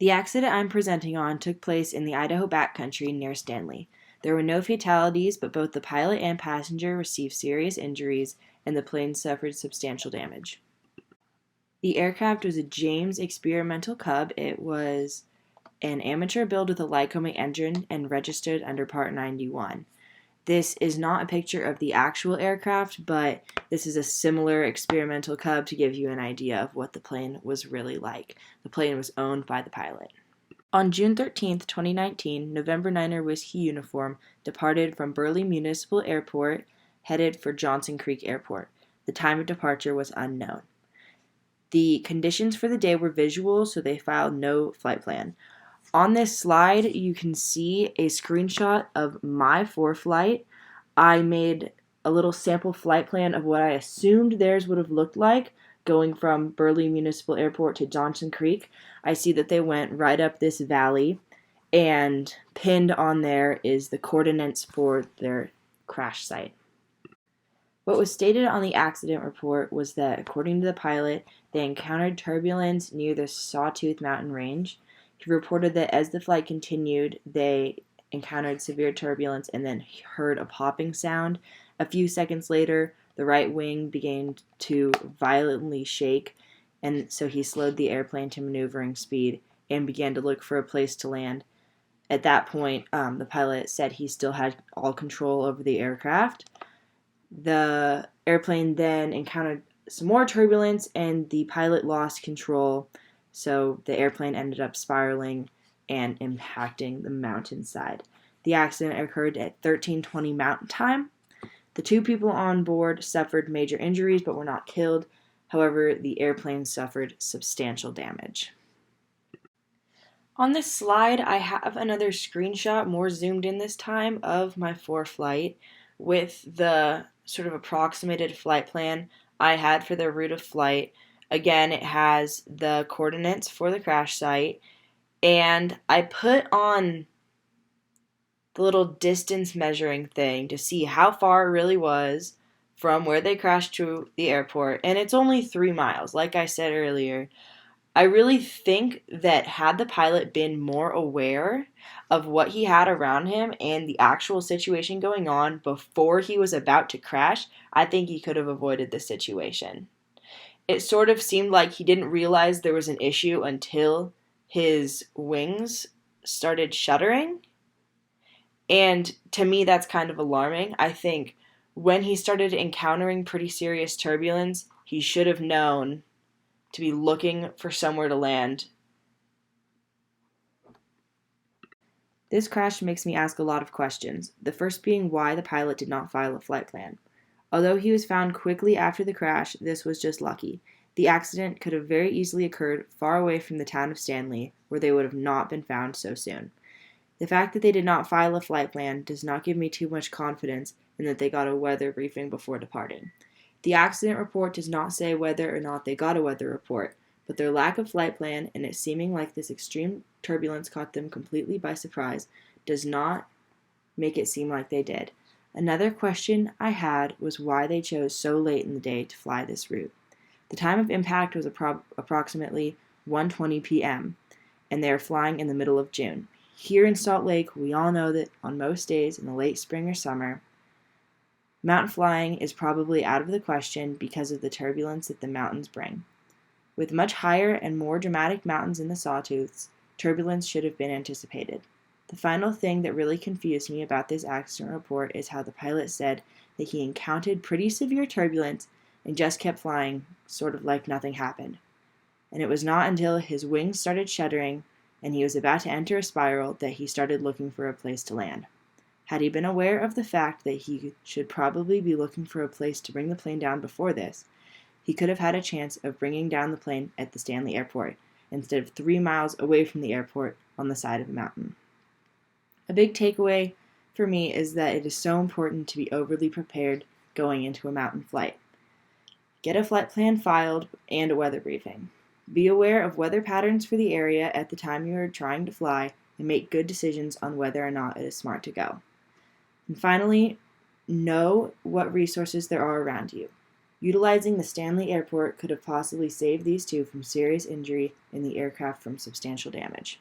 The accident I'm presenting on took place in the Idaho backcountry near Stanley. There were no fatalities, but both the pilot and passenger received serious injuries, and the plane suffered substantial damage. The aircraft was a James experimental Cub. It was an amateur build with a Lycoming engine and registered under Part 91. This is not a picture of the actual aircraft, but this is a similar experimental Cub to give you an idea of what the plane was really like. The plane was owned by the pilot. On June 13, 2019, November 9er Whiskey uniform departed from Burley Municipal Airport, headed for Johnson Creek Airport. The time of departure was unknown. The conditions for the day were visual, so they filed no flight plan. On this slide, you can see a screenshot of my ForeFlight. I made a little sample flight plan of what I assumed theirs would have looked like going from Burley Municipal Airport to Johnson Creek. I see that they went right up this valley, and pinned on there is the coordinates for their crash site. What was stated on the accident report was that, according to the pilot, they encountered turbulence near the Sawtooth Mountain Range. He reported that as the flight continued, they encountered severe turbulence and then heard a popping sound. A few seconds later, the right wing began to violently shake, and so he slowed the airplane to maneuvering speed and began to look for a place to land. At that point, the pilot said he still had all control over the aircraft. The airplane then encountered some more turbulence, and the pilot lost control, so the airplane ended up spiraling and impacting the mountainside. The accident occurred at 13:20 Mountain Time. The two people on board suffered major injuries but were not killed. However, the airplane suffered substantial damage. On this slide, I have another screenshot, more zoomed in this time, of my ForeFlight with the sort of approximated flight plan I had for the route of flight. Again, it has the coordinates for the crash site, and I put on the little distance measuring thing to see how far it really was from where they crashed to the airport, and it's only 3 miles, like I said earlier. I really think that had the pilot been more aware of what he had around him and the actual situation going on before he was about to crash, I think he could have avoided the situation. It sort of seemed like he didn't realize there was an issue until his wings started shuddering. And to me, that's kind of alarming. I think when he started encountering pretty serious turbulence, he should have known to be looking for somewhere to land. This crash makes me ask a lot of questions, the first being why the pilot did not file a flight plan. Although he was found quickly after the crash, this was just lucky. The accident could have very easily occurred far away from the town of Stanley, where they would have not been found so soon. The fact that they did not file a flight plan does not give me too much confidence in that they got a weather briefing before departing. The accident report does not say whether or not they got a weather report, but their lack of flight plan and it seeming like this extreme turbulence caught them completely by surprise does not make it seem like they did. Another question I had was why they chose so late in the day to fly this route. The time of impact was approximately 1:20 p.m., and they are flying in the middle of June. Here in Salt Lake, we all know that on most days in the late spring or summer, mountain flying is probably out of the question because of the turbulence that the mountains bring. With much higher and more dramatic mountains in the Sawtooths, turbulence should have been anticipated. The final thing that really confused me about this accident report is how the pilot said that he encountered pretty severe turbulence and just kept flying, sort of like nothing happened. And it was not until his wings started shuddering and he was about to enter a spiral that he started looking for a place to land. Had he been aware of the fact that he should probably be looking for a place to bring the plane down before this, he could have had a chance of bringing down the plane at the Stanley Airport, instead of 3 miles away from the airport on the side of a mountain. A big takeaway for me is that it is so important to be overly prepared going into a mountain flight. Get a flight plan filed and a weather briefing. Be aware of weather patterns for the area at the time you are trying to fly and make good decisions on whether or not it is smart to go. And finally, know what resources there are around you. Utilizing the Stanley Airport could have possibly saved these two from serious injury and the aircraft from substantial damage.